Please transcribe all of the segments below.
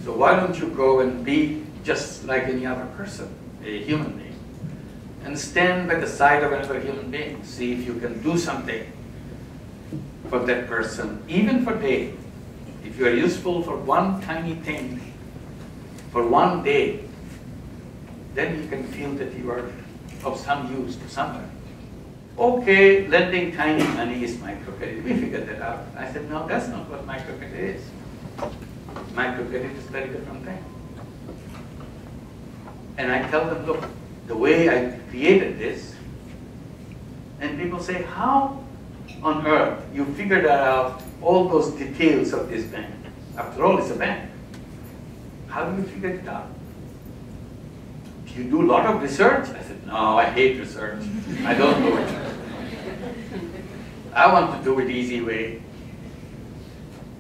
So why don't you go and be just like any other person, a human being, and stand by the side of another human being. See if you can do something for that person, even for a day. If you are useful for one tiny thing, for one day, then you can feel that you are of some use to somebody. Okay, lending tiny money is microcredit. We figured that out. I said, no, that's not what microcredit is. Microcredit is a very different thing. And I tell them, look, the way I created this, and people say, how on earth you figured out all those details of this bank? After all, it's a bank. How do you figure it out? Do you do a lot of research? I said, no, I hate research. I don't do it. I want to do it easy way.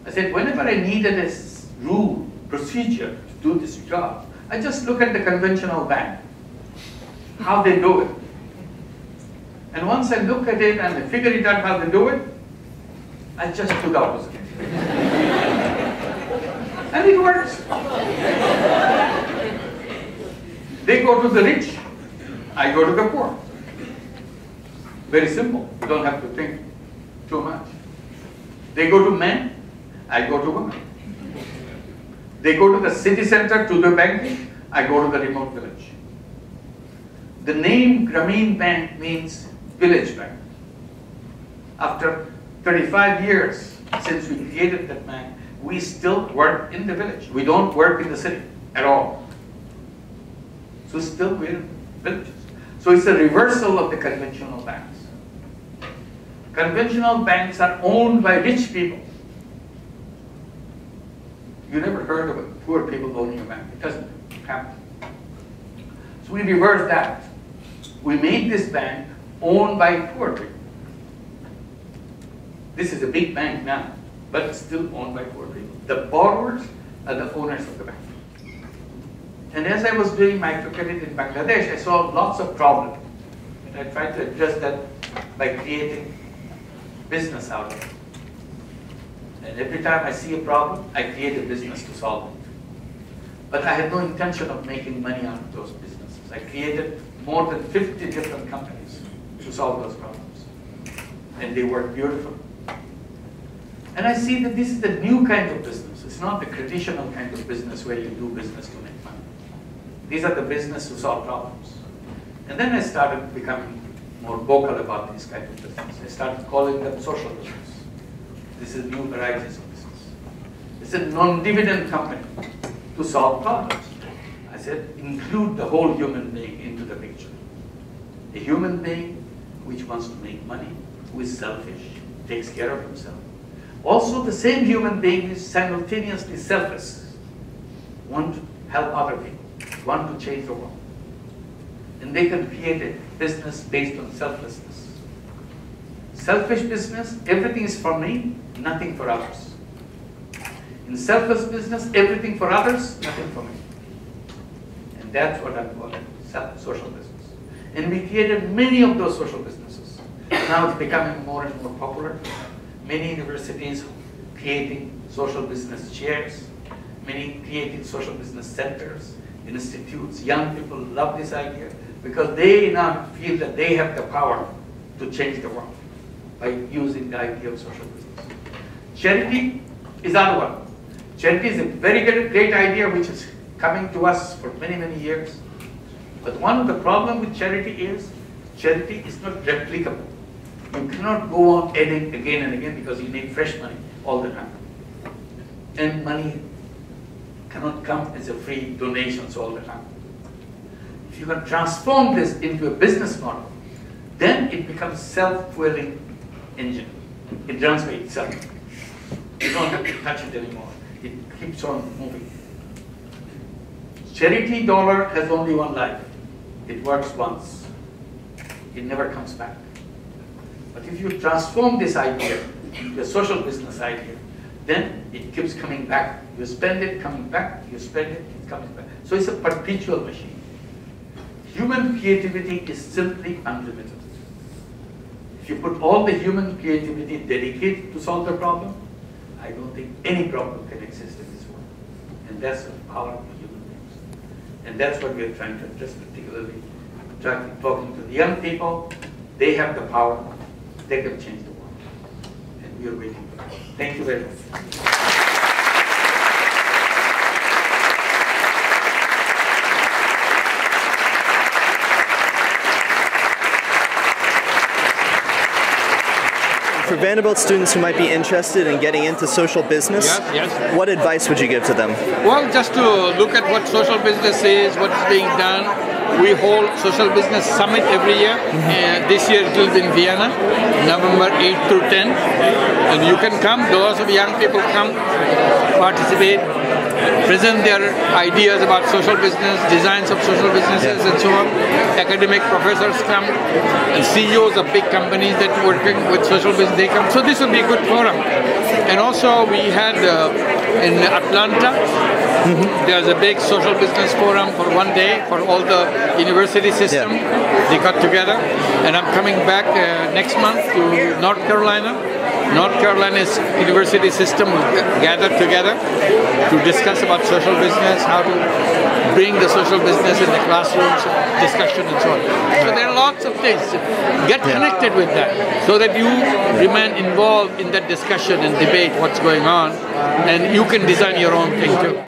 I said, whenever I needed a rule, procedure to do this job, I just look at the conventional bank, how they do it. And once I look at it and I figure it out how they do it, I just do the opposite. And it works. They go to the rich, I go to the poor. Very simple. You don't have to think too much. They go to men, I go to women. They go to the city center to the banking, I go to the remote village. The name Grameen Bank means village bank. After 35 years since we created that bank, we still work in the village. We don't work in the city at all. So still we're in villages. So it's a reversal of the conventional banks. Conventional banks are owned by rich people. You never heard of it, poor people owning a bank. It doesn't happen. So we reversed that. We made this bank owned by poor people. This is a big bank now, but it's still owned by poor people. The borrowers are the owners of the bank. And as I was doing microcredit in Bangladesh, I saw lots of problems. And I tried to address that by creating business out of it. And every time I see a problem, I create a business to solve it. But I had no intention of making money out of those businesses. I created more than 50 different companies to solve those problems. And they work beautifully. And I see that this is the new kind of business. It's not the traditional kind of business where you do business to make money. These are the business to solve problems. And then I started becoming more vocal about these kind of business. I started calling them social business. This is new varieties of business. It's a non-dividend company to solve problems. I said, include the whole human being into the picture. A human being which wants to make money, who is selfish, takes care of himself. Also, the same human being is simultaneously selfless, want to help other people, want to change the world. And they can create a business based on selflessness. Selfish business, everything is for me, nothing for others. In selfless business, everything for others, nothing for me. And that's what I'm calling social business. And we created many of those social businesses. Now it's becoming more and more popular. Many universities creating social business chairs, many creating social business centers, institutes. Young people love this idea because they now feel that they have the power to change the world by using the idea of social business. Charity is another one. Charity is a very great idea which is coming to us for many, many years. But one of the problems with charity is not replicable. You cannot go on adding again and again because you need fresh money all the time. And money cannot come as a free donations all the time. If you can transform this into a business model, then it becomes self-fueling engine. It runs by itself. You don't have to touch it anymore. It keeps on moving. Charity dollar has only one life. It works once. It never comes back. But if you transform this idea into a social business idea, then it keeps coming back. You spend it, coming back. You spend it, it comes back. So it's a perpetual machine. Human creativity is simply unlimited. If you put all the human creativity dedicated to solve the problem, I don't think any problem can exist in this world. And that's the power of human beings. And that's what we're trying to address, particularly talking to the young people. They have the power. They can change the world. And we are waiting for that. Thank you very much. For Vanderbilt students who might be interested in getting into social business, what advice would you give to them? Well, just to look at what social business is, what is being done. We hold Social Business Summit every year. This year it will be in Vienna, November 8 through 10. And you can come, those of young people come, participate, present their ideas about social business, designs of social businesses and so on. Academic professors come, and CEOs of big companies that are working with social business, they come. So this will be a good forum. And also we had in Atlanta, there's a big social business forum for one day for all the university system. They got together, and I'm coming back next month to North Carolina. North Carolina's university system gathered together to discuss about social business, how to bring the social business in the classrooms, discussion and so on. So there are lots of things. Get connected with that so that you remain involved in that discussion and debate what's going on, and you can design your own thing too.